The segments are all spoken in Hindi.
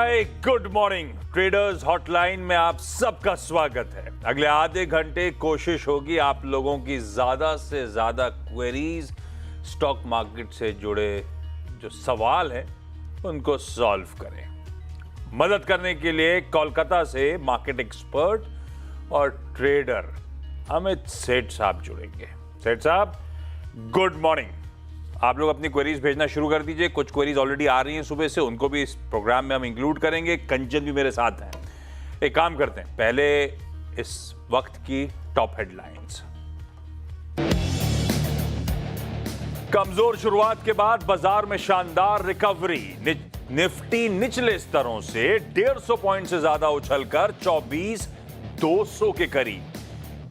Hi good morning traders hotline में आप सबका स्वागत है। अगले आधे घंटे कोशिश होगी आप लोगों की ज्यादा से ज्यादा क्वेरीज स्टॉक मार्केट से जुड़े जो सवाल हैं उनको सॉल्व करें। मदद करने के लिए कोलकाता से मार्केट एक्सपर्ट और ट्रेडर अमित सेठ साहब जुड़ेंगे। सेठ साहब गुड मॉर्निंग। आप लोग अपनी क्वेरीज भेजना शुरू कर दीजिए। कुछ क्वेरीज ऑलरेडी आ रही हैं सुबह से, उनको भी इस प्रोग्राम में हम इंक्लूड करेंगे। कंचन भी मेरे साथ हैं। एक काम करते हैं, पहले इस वक्त की टॉप हेडलाइंस। कमजोर शुरुआत के बाद बाजार में शानदार रिकवरी। निफ्टी निचले स्तरों से 150 पॉइंट से ज्यादा उछलकर 24,200 के करीब।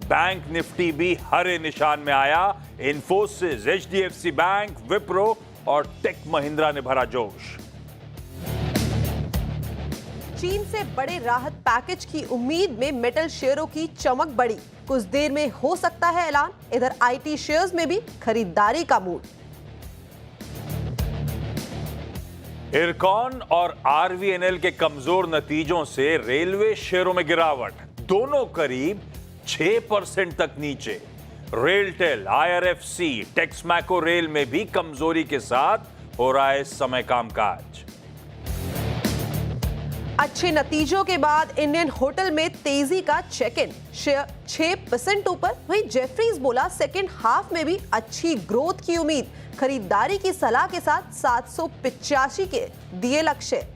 बैंक निफ्टी भी हरे निशान में आया। इन्फोसिस, एचडीएफसी बैंक, विप्रो और टेक महिंद्रा ने भरा जोश। चीन से बड़े राहत पैकेज की उम्मीद में मेटल शेयरों की चमक बढ़ी। कुछ देर में हो सकता है ऐलान। इधर आईटी शेयर्स में भी खरीदारी का मूड। इरकॉन और आरवीएनएल के कमजोर नतीजों से रेलवे शेयरों में गिरावट। दोनों करीब 6% तक नीचे। रेलटेल, आईआरएफसी, टेक्समैको रेल में भी कमजोरी के साथ हो रहा है इस समय कामकाज। अच्छे नतीजों के बाद इंडियन होटल में तेजी का चेक इन। शेयर 6% ऊपर। वहीं जेफरीज बोला सेकेंड हाफ में भी अच्छी ग्रोथ की उम्मीद। खरीदारी की सलाह के साथ 785 के दिए लक्ष्य।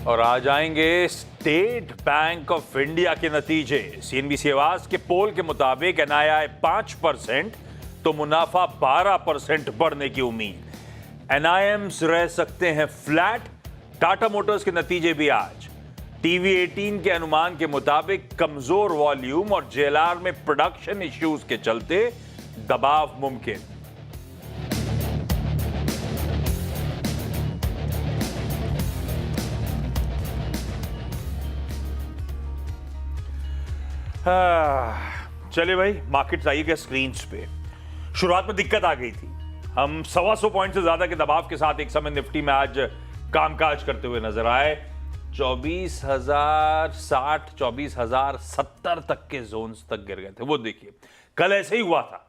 और आ जाएंगे स्टेट बैंक ऑफ इंडिया के नतीजे। सीएनबीसी आवाज के पोल के मुताबिक एनआईआई 5% तो मुनाफा 12% बढ़ने की उम्मीद। एनआईएम्स रह सकते हैं फ्लैट। टाटा मोटर्स के नतीजे भी आज। टीवी 18 के अनुमान के मुताबिक कमजोर वॉल्यूम और जेएलआर में प्रोडक्शन इश्यूज के चलते दबाव मुमकिन। चलिए भाई, मार्केट्स आई गए स्क्रीन पे। शुरुआत में दिक्कत आ गई थी। हम 125 पॉइंट से ज्यादा के दबाव के साथ एक समय निफ्टी में आज कामकाज करते हुए नजर आए। 24,060, 24,070 तक के जोन्स तक गिर गए थे। वो देखिए, कल ऐसे ही हुआ था।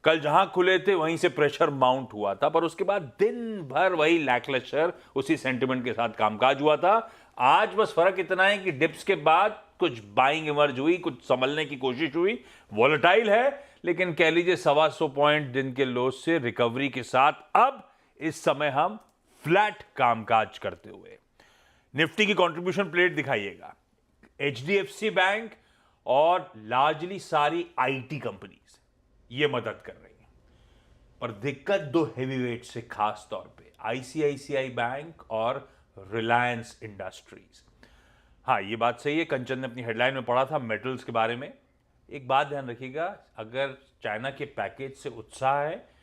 कल जहां खुले थे वहीं से प्रेशर माउंट हुआ था, पर उसके बाद दिन भर वही लैकलस्टर उसी सेंटिमेंट के साथ कामकाज हुआ था। आज बस फर्क इतना है कि डिप्स के बाद कुछ बाइंग इमर्ज हुई, कुछ संभलने की कोशिश हुई। वॉलेटाइल है, लेकिन कह लीजिए 125 पॉइंट दिन के लो से रिकवरी के साथ अब इस समय हम फ्लैट कामकाज करते हुए। निफ्टी की कंट्रीब्यूशन प्लेट दिखाइएगा। एचडीएफसी बैंक और लार्जली सारी आईटी कंपनीज ये मदद कर रही हैं, पर दिक्कत दो हेवीवेट से, खास तौर पे आईसीआईसीआई बैंक और रिलायंस इंडस्ट्रीज। हाँ, ये बात सही है। कंचन ने अपनी हेडलाइन में पढ़ा था मेटल्स के बारे में। एक बात ध्यान रखिएगा, अगर चाइना के पैकेज से उत्साह है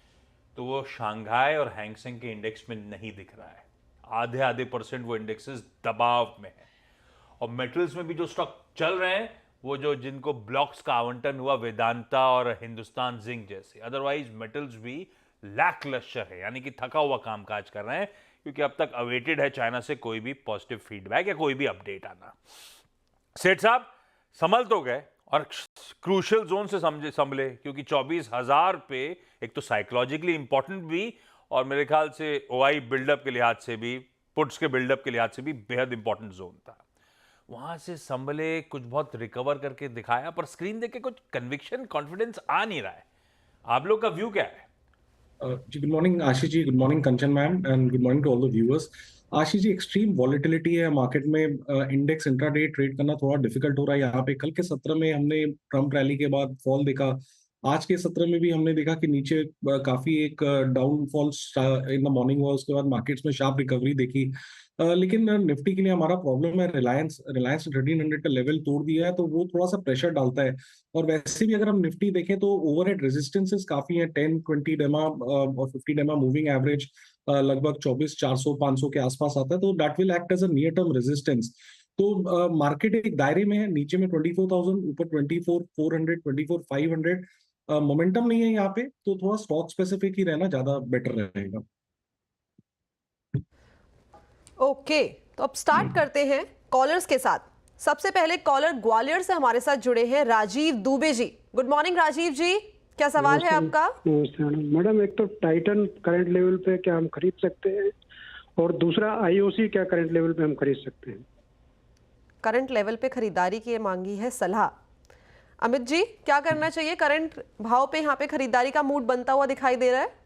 तो वो शंघाई और हैंगसेंग के इंडेक्स में नहीं दिख रहा है। आधे आधे % वो इंडेक्सेस दबाव में है। और मेटल्स में भी जो स्टॉक चल रहे हैं वो जो जिनको ब्लॉक्स का आवंटन हुआ, वेदांता और हिंदुस्तान जिंक जैसे। अदरवाइज मेटल्स भी लैकलस्टर है, यानी कि थका हुआ कामकाज कर रहे हैं, क्योंकि अब तक अवेटेड है चाइना से कोई भी पॉजिटिव फीडबैक या कोई भी अपडेट आना। सेठ साहब संभल तो गए और क्रूशियल जोन से संभले, क्योंकि 24,000 पे एक तो साइकोलॉजिकली इंपॉर्टेंट भी, और मेरे ख्याल से ओआई बिल्डअप के लिहाज से भी, पुट्स के बिल्डअप के लिहाज से भी बेहद इंपॉर्टेंट जोन था। वहां से संभले, कुछ बहुत रिकवर करके दिखाया, पर स्क्रीन देख के कुछ कन्विक्शन, कॉन्फिडेंस आ नहीं रहा है। आप लोग का व्यू क्या है? जी good morning Ashish ji, good morning Kanchan ma'am, and good morning to all the viewers. Ashish ji, extreme volatility है मार्केट में। इंडेक्स इंट्राडे ट्रेड करना थोड़ा डिफिकल्ट हो रहा है यहाँ पे। कल के सत्र में हमने ट्रम्प रैली के बाद फॉल देखा। आज के सत्र में भी हमने देखा कि नीचे काफी एक डाउनफॉल इन द मॉर्निंग हुआ, उसके बाद मार्केट्स में शार्प रिकवरी देखी। लेकिन निफ्टी के लिए हमारा प्रॉब्लम है रिलायंस। रिलायंस 1300 का लेवल तोड़ दिया है, तो वो थोड़ा सा प्रेशर डालता है। और वैसे भी अगर हम निफ्टी देखें तो ओवरहेड रेजिस्टेंसेस काफी हैं। 10, 20 डेमा और 50 डेमा मूविंग एवरेज लगभग 24,400, 500 के आसपास आता है, तो that will act as a near term resistance. तो मार्केट एक दायरे में है, नीचे में 24,000, ऊपर 24,400, 24,500। मोमेंटम नहीं है यहाँ पे, तो थोड़ा स्टॉक स्पेसिफिक ही रहना ज्यादा बेटर रहेगा। ओके, तो अब स्टार्ट करते हैं कॉलर्स के साथ। सबसे पहले कॉलर ग्वालियर से हमारे साथ जुड़े हैं राजीव दुबे जी। गुड मॉर्निंग राजीव जी, क्या सवाल है आपका? नमस्ते मैडम। एक तो टाइटन करंट लेवल पे क्या हम खरीद सकते हैं, और दूसरा आईओसी क्या करंट लेवल पे हम खरीद सकते हैं? करंट लेवल पे खरीदारी की मांगी है सलाह। अमित जी, क्या करना चाहिए? करंट भाव पे यहाँ पे खरीदारी का मूड बनता हुआ दिखाई दे रहा है।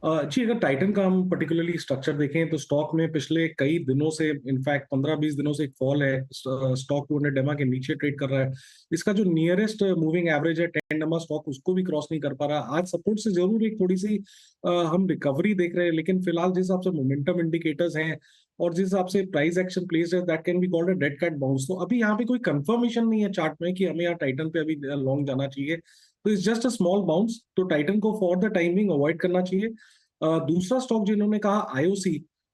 जी, अगर टाइटन का हम पर्टिकुलरली स्ट्रक्चर देखें तो स्टॉक में पिछले कई दिनों से, इनफैक्ट 15-20 दिनों से एक फॉल है। स्टॉक 200 डेमा के नीचे ट्रेड कर रहा है। इसका जो नियरेस्ट मूविंग एवरेज है 10 डेमा स्टॉक, उसको भी क्रॉस नहीं कर पा रहा। आज सपोर्ट से जरूर एक थोड़ी सी हम रिकवरी देख रहे हैं, लेकिन फिलहाल जिस हिसाब से मोमेंटम इंडिकेटर्स हैं और जिस हिसाब से प्राइस एक्शन प्लेस्ड है, that can be called a dead cat bounce. तो अभी यहाँ पे कोई कंफर्मेशन नहीं है चार्ट में कि हमें यहाँ टाइटन पे अभी लॉन्ग जाना चाहिए। तो it's just a small bounce, तो टाइटन को फॉर द टाइमिंग अवॉइड करना चाहिए। दूसरा स्टॉक जिन्होंने कहा आईओसी,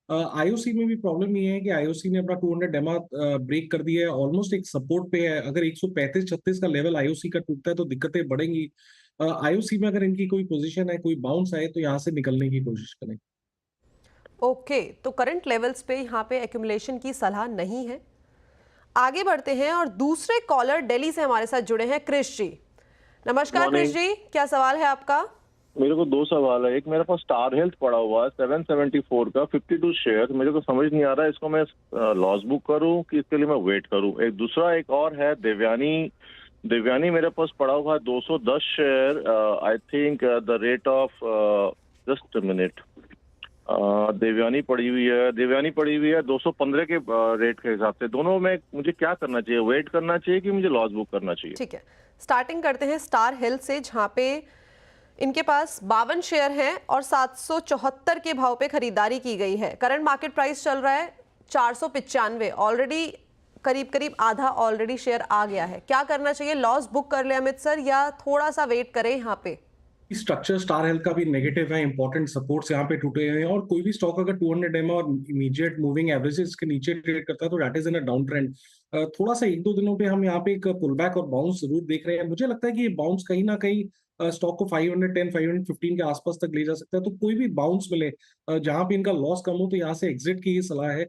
आईओसी में भी प्रॉब्लम ये है कि आईओसी ने अपना 200 डेमा ब्रेक कर दिया है, ऑलमोस्ट एक सपोर्ट पे है। अगर 135-36 का लेवल आईओसी का टूटता है तो दिक्कतें बढ़ेंगी। आईओसी में अगर इनकी कोई पोजीशन है, कोई बाउंस आए, तो यहाँ से निकलने की कोशिश करें। ओके, तो करंट लेवल्स पे यहाँ पे एक्यूमुलेशन की सलाह नहीं है। आगे बढ़ते हैं और दूसरे कॉलर दिल्ली से हमारे साथ जुड़े हैं क्रिश जी। नमस्कार क्रिश जी, क्या सवाल है आपका? मेरे को दो सवाल है। एक, मेरे पास स्टार हेल्थ पड़ा हुआ है 774 का 52 शेयर। मेरे को समझ नहीं आ रहा है इसको मैं लॉस बुक करूं कि इसके लिए मैं वेट करूं। एक दूसरा एक और है देवयानी मेरे पास पड़ा हुआ है 210 share. I think the rate of just minute Devyani पड़ी हुई है 215 के रेट के हिसाब से। दोनों में मुझे क्या करना चाहिए? वेट करना चाहिए कि मुझे लॉस बुक करना चाहिए? ठीक है, स्टार्टिंग करते हैं स्टार हेल्थ से, जहां पे इनके पास 52 शेयर हैं और 774 के भाव पे खरीदारी की गई है। करंट मार्केट प्राइस चल रहा है 495। ऑलरेडी करीब आधा ऑलरेडी शेयर आ गया है। क्या करना चाहिए? लॉस बुक कर ले अमित सर, या थोड़ा सा वेट करें यहाँ पे? स्ट्रक्चर स्टार हेल्थ का भी नेगेटिव है, इंपॉर्टेंट सपोर्ट्स यहाँ पे टूटे हुए हैं। और कोई भी स्टॉक अगर 200 डेमा और इमीडिएट मूविंग एवरेजेस के नीचे ट्रेड करता है तो that is in a down trend. थोड़ा सा 1-2 दिनों पे हम यहाँ पे एक पुल बैक और बाउंस जरूर देख रहे हैं। मुझे लगता है कि ये बाउंस कहीं ना कहीं स्टॉक को 510 515 के आसपास तक ले जा सकता है। तो कोई भी बाउंस मिले जहां पे इनका लॉस कम हो, तो यहाँ से एग्जिट की ही सलाह है।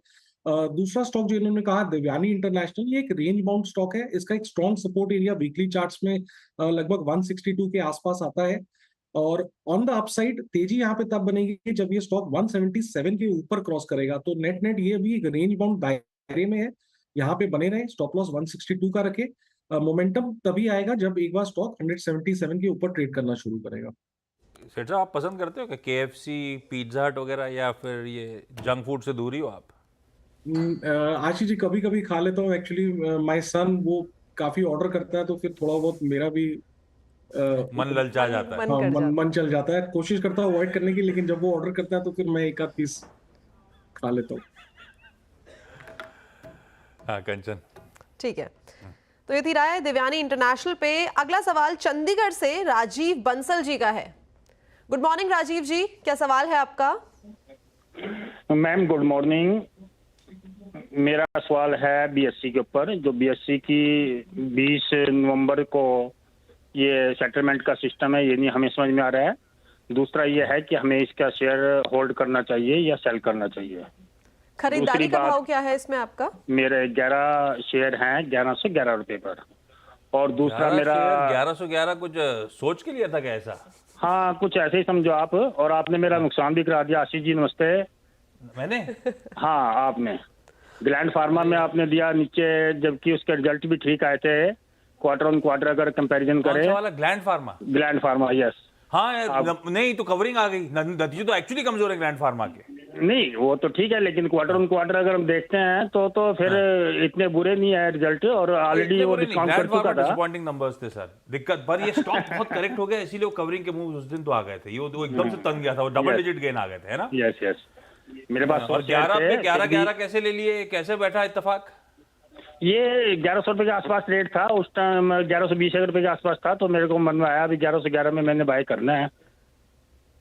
दूसरा स्टॉक जो इन्होंने कहा देवयानी इंटरनेशनल, ये एक रेंज बाउंड स्टॉक है। इसका एक strong support area weekly charts में लगभग 162 के आसपास आता है। और ऑन द अपसाइड तेजी यहाँ पे तब बनेगी जब ये स्टॉक 177 के ऊपर क्रॉस करेगा। तो नेट नेट ये भी एक रेंज बाउंड दायरे में है, यहाँ पे बने रहे। स्टॉप लॉस 162 का रखे। मोमेंटम तभी आएगा जब एक बार स्टॉक 177 के ऊपर ट्रेड करना शुरू करेगा। सेठ साहब, आप पसंद करते हो क्या KFC, पिज्जा हट वगैरह, या फिर ये जंक फूड से दूरी हो आप? आशीष जी, कभी कभी खा लेता हूँ। एक्चुअली माय सन वो काफी ऑर्डर करता है, तो फिर थोड़ा बहुत मेरा भी मन ललचा जाता है। हाँ, मन चल जाता है। कोशिश करता हूँ अवॉइड करने की, लेकिन जब वो ऑर्डर करता है तो फिर मैं एक आध पीस खा लेता हूँ। हाँ कंचन, ठीक है, तो ये थी राय देवयानी इंटरनेशनल पे। अगला सवाल चंडीगढ़ से राजीव बंसल जी का है। गुड मॉर्निंग राजीव जी, क्या सवाल है आपका? Ma'am good morning. मेरा सवाल है BSC के ऊपर। जो BSC की 20 नवंबर को ये सेटलमेंट का सिस्टम है, ये नहीं हमें समझ में आ रहा है। दूसरा ये है कि हमें इसका शेयर होल्ड करना चाहिए या सेल करना चाहिए। खरीदारी का भाव क्या है इसमें आपका? मेरे 11 शेयर हैं 1111 रुपए पर। और दूसरा मेरा 1111 कुछ सोच के लिया था क्या ऐसा? हाँ, कुछ ऐसे ही समझो आप। और आपने मेरा नुकसान भी करा दिया। आशीष जी नमस्ते। मैंने? हाँ, आपने ग्लैंड फार्मा में आपने दिया नीचे, जबकि उसके रिजल्ट भी ठीक आए थे क्वार्टर ऑन क्वार्टर अगर कंपैरिजन करें। वाला ग्लैंड फार्मा? यस। हाँ, नहीं तो कवरिंग आ गई। नतीजे तो एक्चुअली कमजोर है ग्लैंड फार्मा के। नहीं, वो तो ठीक है, लेकिन क्वार्टर ऑन क्वार्टर अगर हम देखते हैं तो फिर इतने बुरे नहीं आए रिजल्ट। और ऑलरेडी वो डिस्काउंट कर चुका था। डिसअपॉइंटिंग नंबर्स थे सर, दिक्कत। पर ये स्टॉक बहुत करेक्ट हो गया, इसीलिए वो कवरिंग के मूव उस दिन तो आ गए थे। ये वो एकदम से तंग गया था, वो डबल डिजिट गेन आ गए थे, है ना? यस। मेरे पास 11 पे 11 कैसे ले लिए? कैसे बैठा इत्तेफाक? ये 1100 रुपए के आसपास रेट था उस टाइम, 1120 रुपए के आसपास था। तो मेरे को मन में आया अभी 1111 में मैंने बाय करना है।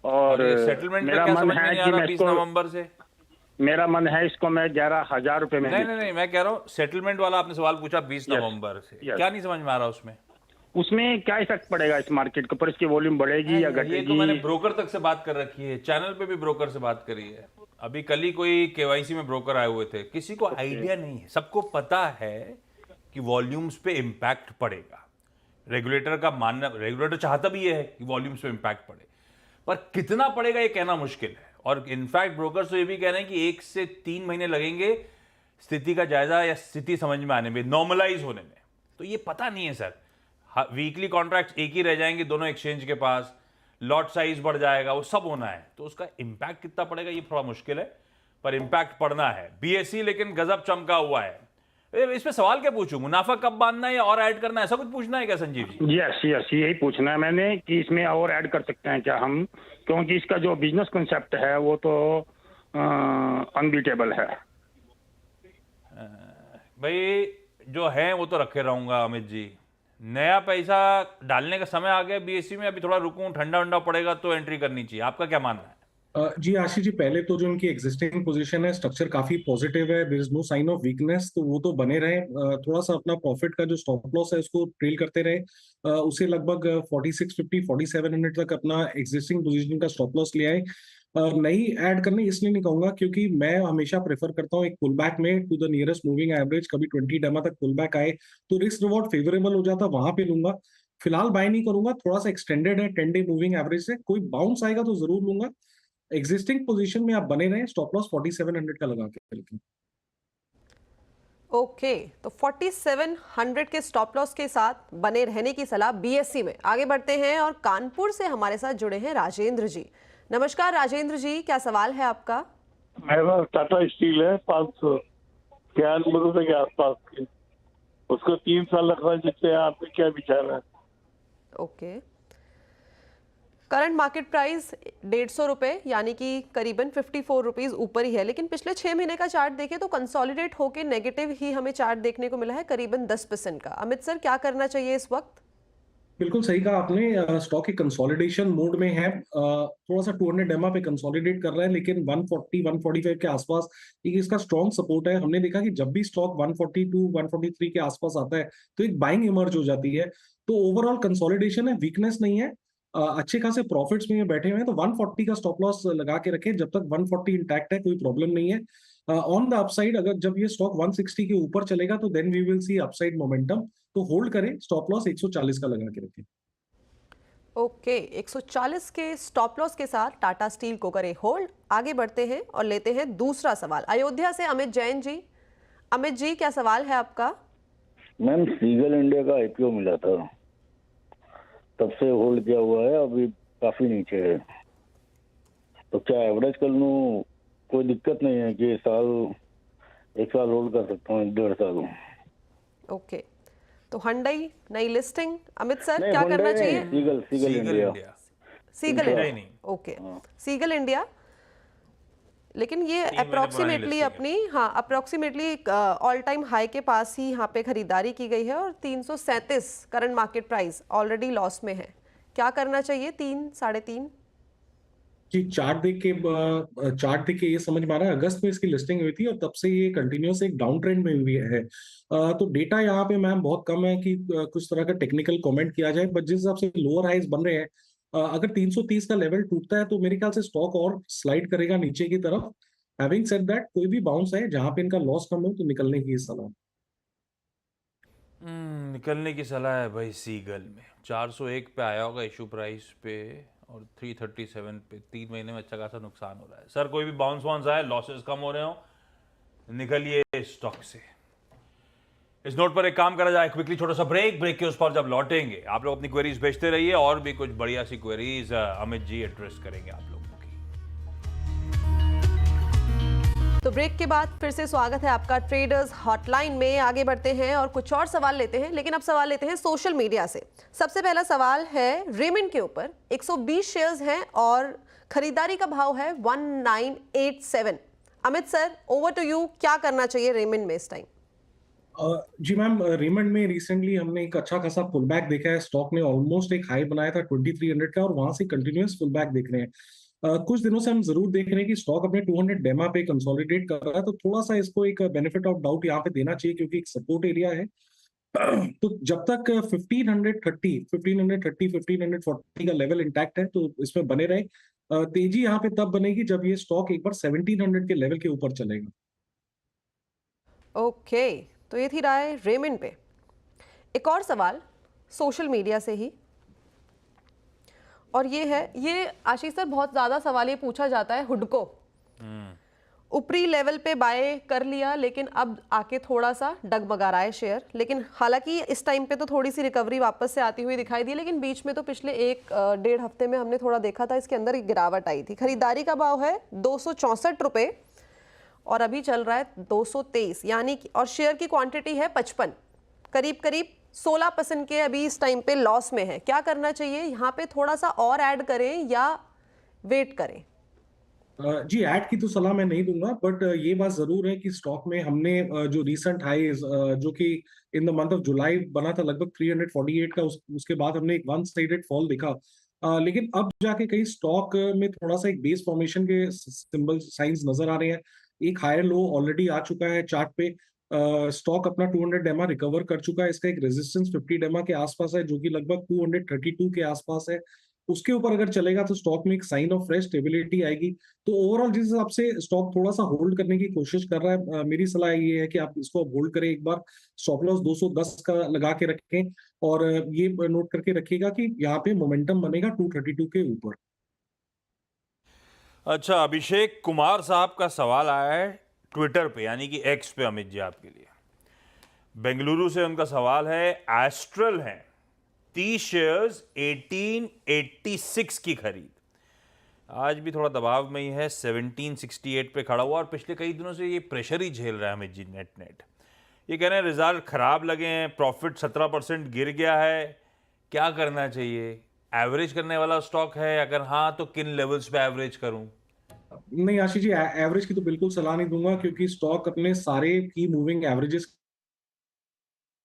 और सेटलमेंट मेरा मन है कि मैं 20 नवंबर से मेरा मन है इसको मैं 11,000 रुपए में। नहीं, मैं कह रहा हूँ सेटलमेंट वाला आपने सवाल पूछा 20 नवंबर से। क्या नहीं समझ में आ रहा उसमें क्या इफेक्ट पड़ेगा इस मार्केट के ऊपर? इसकी वॉल्यूम बढ़ेगी या घटेगी? ये तो मैंने ब्रोकर तक से बात कर रखी है, चैनल पे भी ब्रोकर से बात करी है। अभी कल ही कोई केवाईसी में ब्रोकर आए हुए थे, किसी को आइडिया नहीं है। सबको पता है कि वॉल्यूम्स पे इम्पैक्ट पड़ेगा, रेगुलेटर का मानना, रेगुलेटर चाहता भी ये है कि वॉल्यूम्स पे इम्पैक्ट पड़े, पर कितना पड़ेगा ये कहना मुश्किल है। और इनफैक्ट ब्रोकर्स तो ये भी कह रहे हैं कि 1 से 3 महीने लगेंगे स्थिति का जायजा या स्थिति समझ में आने में, नॉर्मलाइज होने में। तो ये पता नहीं है सर, वीकली कॉन्ट्रैक्ट एक ही रह जाएंगे दोनों एक्सचेंज के पास, लॉट साइज बढ़ जाएगा, वो सब होना है, तो उसका इंपैक्ट कितना पड़ेगा ये थोड़ा मुश्किल है, पर इंपैक्ट पड़ना है। बीएसई लेकिन गजब चमका हुआ है। इस पे सवाल क्या पूछूं, मुनाफा कब बांधना है या और ऐड करना है, ऐसा कुछ पूछना है क्या संजीव जी? यस यस, यही पूछना है मैंने कि इसमें और ऐड कर सकते हैं क्या हम, क्योंकि इसका जो बिजनेस कॉन्सेप्ट है वो तो अनबीटेबल है। भाई जो है वो तो रखे रहूंगा अमित जी, नया पैसा डालने का समय आ गया बीएसई में, अभी थोड़ा रुकूं, ठंडा ठंडा पड़ेगा तो एंट्री करनी चाहिए, आपका क्या मानना है? जी आशीष जी, पहले तो जो उनकी एग्जिस्टिंग पोजीशन है, स्ट्रक्चर काफी पॉजिटिव है, there is no sign of weakness, तो वो तो बने रहे। थोड़ा सा अपना प्रॉफिट का जो स्टॉप लॉस है उसको ट्रेल करते रहे, उसे लगभग 4650 4700 तक अपना एग्जिस्टिंग पोजीशन का स्टॉप लॉस ले आए। नई ऐड करने इसलिए नहीं कहूंगा क्योंकि मैं हमेशा प्रेफर करता हूँ एक पुल बैक में to the nearest moving average, कभी 20 डेमा तक पुल बैक आए तो रिस्क रिवॉर्ड फेवरेबल हो जाता, वहां पे लूंगा। फिलहाल बाय नहीं करूंगा, थोड़ा सा एक्सटेंडेड है 10 डे मूविंग एवरेज से, कोई बाउंस आएगा तो जरूर लूंगा। एग्जिस्टिंग पोजीशन में आप बने रहें, स्टॉप लॉस 4700 का लगा के लेकिन। ओके, तो 4700 के स्टॉप लॉस के साथ बने रहने की सलाह बीएसई में। आगे बढ़ते हैं और कानपुर से हमारे साथ जुड़े हैं राजेंद्र जी। नमस्कार राजेंद्र जी, क्या सवाल है आपका? मेरा टाटा स्टील है 596 के आसपास की, उसको 3 साल रखना चाहते हैं, आपके क्या विचार है? ओके, करंट मार्केट प्राइस 150 रुपए यानी कि करीबन 54 रुपीज ऊपर ही है, लेकिन पिछले 6 महीने का चार्ट देखें तो कंसोलिडेट होकर नेगेटिव ही हमें चार्ट देखने को मिला है, करीबन 10% का। अमित सर, क्या करना चाहिए इस वक्त? बिल्कुल सही कहा आपने, स्टॉक एक कंसोलिडेशन मोड में है, थोड़ा सा 200 डेमा पे कंसोलिडेट कर रहा है, लेकिन 140 145 के आसपास एक इसका स्ट्रॉन्ग सपोर्ट है। हमने देखा कि जब भी स्टॉक 142 143 के आसपास आता है तो एक बाइंग इमर्ज हो जाती है, तो ओवरऑल कंसोलिडेशन है, वीकनेस नहीं है। अच्छे खासे प्रॉफिट्स में बैठे हुए हैं, तो 140 का स्टॉप लॉस लगा के रखें, जब तक 140 इंटैक्ट है कोई प्रॉब्लम नहीं है। ऑन द अपसाइड अगर जब ये स्टॉक 160 के ऊपर चलेगा तो then we will see upside momentum, तो होल्ड करें, स्टॉप लॉस 140 का लगा के रखें। ओके, 140 के स्टॉप लॉस के साथ टाटा स्टील को करें होल्ड। आगे बढ़ते हैं और लेते हैं दूसरा सवाल अयोध्या से अमित जैन जी। अमित जी, क्या सवाल है आपका? मैम, सीगल इंडिया का आईपीओ मिला था, तब से होल्ड किया हुआ है, अभी काफी नीचे है, तो क्या एवरेज कर लूं? कोई दिक्कत नहीं है कि एक साल होल्ड कर सकता हूँ, 1.5 साल। ओके, तो हुंडई नई लिस्टिंग, अमित सर नहीं, क्या करना Hyundai चाहिए? नहीं, सीगल इंडिया। सीगल नहीं, इंडिया, नहीं। Okay, Ceigall India. लेकिन ये 3 महीने पुरानी अप्रोक्सीमेटली listing है। अपनी अप्रोक्सीमेटली ऑल टाइम हाई के पास ही यहाँ पे खरीदारी की गई है और 337 current market price already loss में है। क्या करना चाहिए? 3 3.5? जी, चार्ट देख के ये समझ में आ रहा है, अगस्त में इसकी लिस्टिंग हुई थी और तब से ये कंटिन्यूअस एक डाउन ट्रेंड में हुई है। तो डेटा यहाँ पे मैम बहुत कम है कि कुछ तरह का टेक्निकल कमेंट किया जाए, बट जिस हिसाब से लोअर हाइज बन रहे हैं, अगर 330 का लेवल टूटता है तो मेरे ख्याल से स्टॉक और स्लाइड करेगा नीचे की तरफ। हैविंग सेड दैट, कोई भी बाउंस है जहां पे इनका लॉस कम हो तो निकलने की सलाह। निकलने की सलाह है भाई। सीगल में 401 पे आया होगा इशू प्राइस पे और 337 पे, 3 महीने में अच्छा खासा नुकसान हो रहा है। सर कोई भी बाउंस वाउंस आए, लॉसेस कम हो रहे हो, निकलिए स्टॉक से। इस नोट पर एक काम करा जाए, क्विकली छोटा सा ब्रेक के उस पर जब लौटेंगे आप लोग अपनी क्वेरीज भेजते रहिए, और भी कुछ बढ़िया सी क्वेरीज अमित जी एड्रेस करेंगे आप लोगों की। तो ब्रेक के बाद फिर से स्वागत है आपका ट्रेडर्स हॉटलाइन में। आगे बढ़ते हैं और कुछ और सवाल लेते हैं, लेकिन अब सवाल लेते हैं सोशल मीडिया से। सबसे पहला सवाल है रेमंड के ऊपर। 120 शेयर्स हैं और खरीदारी का भाव है 1987। Amit sir, over to you, क्या करना चाहिए रेमंड में इस टाइम? जी मैम, रेमंड में रिसेंटली हमने एक अच्छा खासा पुल बैक देखा है, स्टॉक ने ऑलमोस्ट एक हाई बनाया था 2300 का और वहां से कंटिन्यूअस पुल बैक देख रहे हैं। कुछ दिनों से हम जरूर देख रहे हैं कि स्टॉक अपने 200 डेमा पे कंसोलिडेट कर रहा है, तो थोड़ा सा इसको एक बेनिफिट ऑफ डाउट यहाँ पे देना चाहिए क्योंकि एक सपोर्ट एरिया है। तो जब तक 1530 1540 का लेवल इंटैक्ट है तो इसमें बने रहे। तेजी यहाँ पे तब बनेगी जब ये स्टॉक एक बार 1700 के लेवल के ऊपर चलेगा। ओके, तो ये थी राय रेमंड पे। एक और सवाल सोशल मीडिया से ही, और ये है, ये आशीष सर बहुत ज्यादा सवाल ये पूछा जाता है, हुडको ऊपरी लेवल पे बाय कर लिया लेकिन अब आके थोड़ा सा डगमगा रहा है शेयर, लेकिन हालांकि इस टाइम पे तो थोड़ी सी रिकवरी वापस से आती हुई दिखाई दी, लेकिन बीच में तो पिछले एक डेढ़ हफ्ते में हमने थोड़ा देखा था इसके अंदर एक गिरावट आई थी। खरीदारी का भाव है 264 रुपए और अभी चल रहा है 223, यानी कि, और शेयर की क्वांटिटी है 55, करीब करीब 16% के अभी इस टाइम पे लॉस में है। क्या करना चाहिए यहाँ पे, थोड़ा सा और ऐड करें या वेट करें? जी, ऐड की तो सलाह मैं नहीं दूंगा, बट ये बात जरूर है कि स्टॉक में हमने जो रीसेंट हाई जो कि in the month of July बना था लगभग 348 का, उसके बाद हमने एक वन साइडेड फॉल देखा। लेकिन अब जाके कई स्टॉक में थोड़ा सा एक बेस फॉर्मेशन के सिंबल साइंस नजर आ रहे हैं। एक हायर लो ऑलरेडी आ चुका है चार्ट पे। स्टॉक अपना 200 डेमा रिकवर कर चुका है। इसका एक रेजिस्टेंस 50 डेमा के आसपास है जो कि लगभग 232 के आसपास है। उसके ऊपर अगर चलेगा तो स्टॉक में एक साइन ऑफ फ्रेश स्टेबिलिटी आएगी। तो ओवरऑल जिस हिसाब से स्टॉक थोड़ा सा होल्ड करने की कोशिश कर रहा है, मेरी सलाह ये है कि आप इसको होल्ड करें। एक बार स्टॉप लॉस 210 का लगा के रखें और ये नोट करके रखिएगा कि यहाँ पे मोमेंटम बनेगा 232 के ऊपर। अच्छा, अभिषेक कुमार साहब का सवाल आया है ट्विटर पे, यानी कि एक्स पे, अमित जी आपके लिए। बेंगलुरु से उनका सवाल है, एस्ट्रल है 30 शेयर्स 1886 की खरीद, आज भी थोड़ा दबाव में ही है, 1768 पे खड़ा हुआ और पिछले कई दिनों से ये प्रेशर ही झेल रहा है अमित जी नेट। ये कह रहे हैं रिजल्ट खराब लगे हैं, प्रॉफिट 17% गिर गया है, क्या करना चाहिए? एवरेज करने वाला स्टॉक है? अगर हाँ तो किन लेवल्स पे एवरेज करूं? नहीं आशीष जी, एवरेज की तो बिल्कुल सलाह नहीं दूंगा, क्योंकि स्टॉक अपने सारे की मूविंग एवरेजेस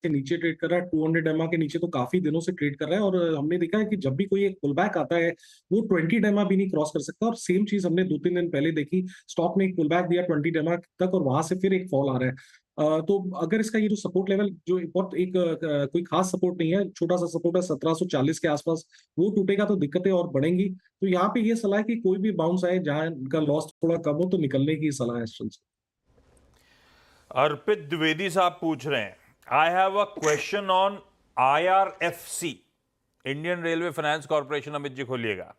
के नीचे ट्रेड कर रहा है। 200 डेमा के नीचे तो काफी दिनों से ट्रेड कर रहा है और हमने देखा है कि जब भी कोई एक पुल बैक आता है वो 20 डेमा भी नहीं क्रॉस कर सकता। और सेम चीज हमने 2-3 दिन पहले देखी, स्टॉक ने एक पुल बैक दिया 20 डेमा तक और वहां से फिर एक फॉल आ रहा है। तो अगर इसका ये जो सपोर्ट लेवल जो बहुत एक कोई खास सपोर्ट नहीं है, छोटा सा सपोर्ट है 1740 के आसपास, वो टूटेगा तो दिक्कतें और बढ़ेंगी। तो यहाँ पे ये सलाह है कि कोई भी बाउंस आए जहां का लॉस थोड़ा कम हो तो निकलने की सलाह है एस्ट्रल से। अर्पित द्विवेदी साहब पूछ रहे हैं, I have a question on IRFC, Indian Railway Finance Corporation. Amit ji खोलिएगा।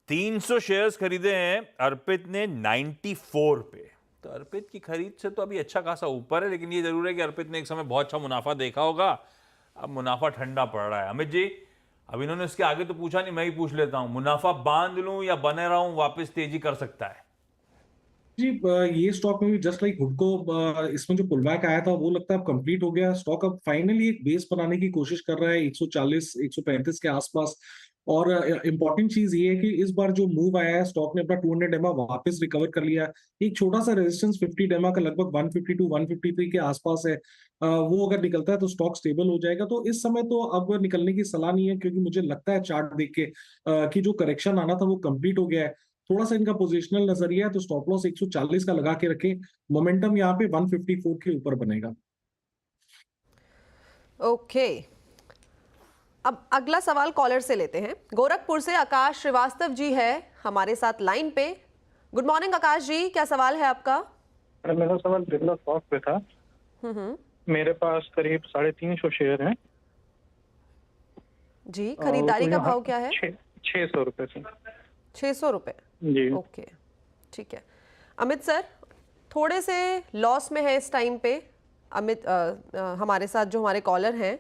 300 शेयर्स खरीदे हैं अर्पित ने 94 पे, तो अर्पित की खरीद से तो अभी अच्छा खासा ऊपर है, लेकिन ये जरूर है कि अर्पित ने एक समय बहुत अच्छा मुनाफा देखा होगा, अब मुनाफा ठंडा पड़ रहा है। अमित जी, अब इन्होंने इसके आगे तो पूछा नहीं, मैं ही पूछ लेता हूं, मुनाफा बांध लूं या बने रहूं, वापस तेजी कर सकता है? जी, ये स्टॉक में भी जस्ट लाइक हुडको, इसमें जो पुल बैक आया था वो लगता है अब कंप्लीट हो गया। स्टॉक अब फाइनली एक बेस बनाने की कोशिश कर रहा है 140 135 के आसपास। और इंपॉर्टेंट चीज ये है कि इस बार जो मूव आया है, स्टॉक ने अपना 200 डेमा वापस रिकवर कर लिया है। एक छोटा सा रेजिस्टेंस 50 डेमा का लगभग 152 153 के आसपास है, वो अगर निकलता है तो स्टॉक स्टेबल हो जाएगा। तो इस समय तो अब निकलने की सलाह नहीं है, क्योंकि मुझे लगता है चार्ट देख के कि जो करेक्शन आना था वो कंप्लीट हो गया है। थोड़ा सा इनका पोजिशनल नजरिया है, तो स्टॉप लॉस 140 का लगा के रखें। मोमेंटम यहाँ पे 154 के ऊपर बनेगा। ओके, अब अगला सवाल कॉलर से लेते हैं। गोरखपुर से आकाश श्रीवास्तव जी है हमारे साथ लाइन पे। गुड मॉर्निंग आकाश जी, क्या सवाल है आपका? मेरा सवाल बिरला स्टॉक पे था। मेरे पास करीब 350 शेयर हैं जी। खरीदारी का भाव क्या है? 600 रुपए से। 600 रुपए जी। ओके, ठीक है। अमित सर थोड़े से लॉस में है इस टाइम पे। अमित हमारे साथ जो हमारे कॉलर हैं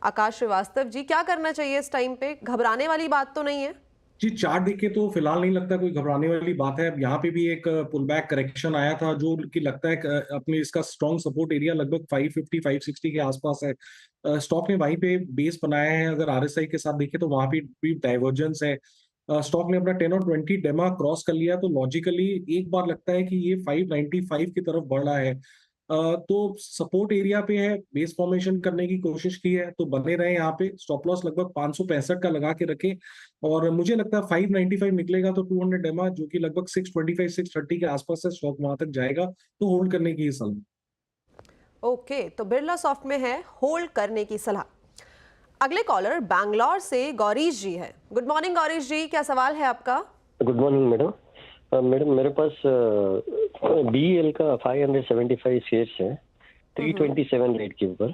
आकाश श्रीवास्तव जी, क्या करना चाहिए इस टाइम पे? घबराने वाली बात तो नहीं है? जी, चार्ट देख के तो फिलहाल नहीं लगता कोई घबराने वाली बात है। यहाँ पे भी एक पुल बैक करेक्शन आया था जो कि लगता है अपने इसका स्ट्रॉन्ग सपोर्ट एरिया लगभग 550 560 के आसपास है। स्टॉक ने वहीं पे बेस बनाया है। अगर RSI के साथ देखें तो वहां पे भी डाइवर्जेंस है। स्टॉक ने अपना 10 और 20 डेमा क्रॉस कर लिया, तो लॉजिकली एक बार लगता है कि ये 595 की तरफ बढ़ रहा है। तो सपोर्ट एरिया पे है, बेस फॉर्मेशन करने की कोशिश की है, तो बने रहे यहाँ पे। स्टॉप लॉस लगभग 565 का लगा के रखें और मुझे लगता है 595 निकलेगा तो 200 डेमा जो कि लगभग 625 630 के आसपास है, स्टॉक वहां तक जाएगा, तो होल्ड करने की सलाह। ओके, तो बिरला सॉफ्ट में है होल्ड करने की सलाह। अगले कॉलर बैंगलोर से गौरीश जी है। गुड मॉर्निंग गौरीश जी, क्या सवाल है आपका? Good morning madam. मैडम मेरे पास BEL का 575 शेयर्स है 327 रेट के ऊपर।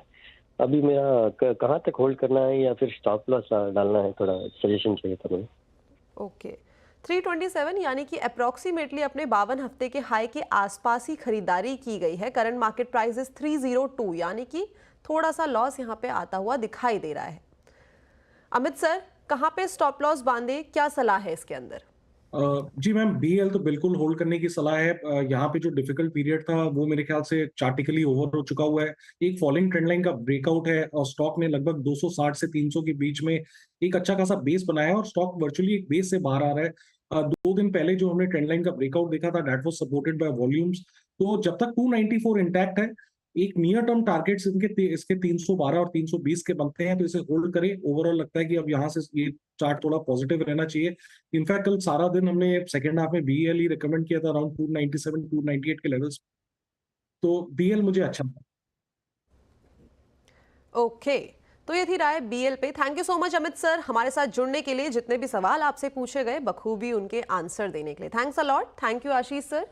अभी मेरा कहाँ तक होल्ड करना है या फिर स्टॉप लॉस डालना है, थोड़ा सजेशन चाहिए था मुझे। ओके 327 यानी कि अप्रॉक्सीमेटली अपने 52 हफ्ते के हाई के आसपास ही खरीदारी की गई है। करंट मार्केट प्राइस इज 302 यानी कि थोड़ा सा लॉस यहाँ पे आता हुआ दिखाई दे रहा है। अमित सर, कहाँ पे स्टॉप लॉस बांधे, क्या सलाह है इसके अंदर? जी मैम, BEL तो बिल्कुल होल्ड करने की सलाह है। यहाँ पे जो डिफिकल्ट पीरियड था वो मेरे ख्याल से चार्टिकली ओवर हो चुका हुआ है। एक फॉलिंग ट्रेंड लाइन का ब्रेकआउट है और स्टॉक ने लगभग 260 से 300 के बीच में एक अच्छा खासा बेस बनाया है और स्टॉक वर्चुअली एक बेस से बाहर आ रहा है। 2 दिन पहले जो हमने ट्रेंड लाइन का ब्रेकआउट देखा था that was supported by volumes. तो जब तक 294 इंटैक्ट है, एक नियर टर्म टारगेट्स इसके 312 और 320 के बनते हैं, तो इसे होल्ड करें। ओवरऑल लगता है कि अब यहाँ से ये चार्ट थोड़ा पॉजिटिव रहना चाहिए। इनफैक्ट कल सारा दिन हमने सेकंड हाफ में BEL ही रिकमेंड किया था अराउंड 297 298 के लेवल्स, तो BEL मुझे अच्छा था। ओके तो ये थी राय BEL पे। Thank you so much Amit sir हमारे साथ जुड़ने के लिए, जितने भी सवाल आपसे पूछे गए बखूबी उनके आंसर देने के लिए। Thanks a lot. Thank you Ashish sir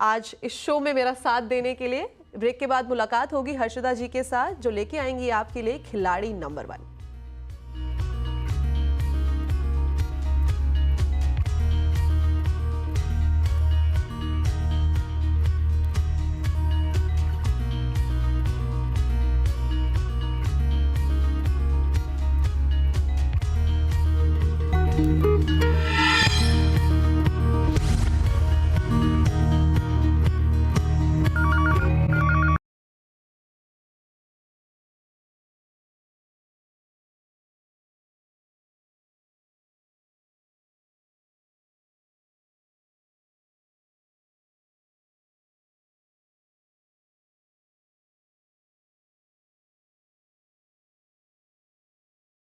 आज इस शो में मेरा साथ देने के लिए। ब्रेक के बाद मुलाकात होगी हर्षदा जी के साथ जो लेके आएंगी आपके लिए खिलाड़ी नंबर 1।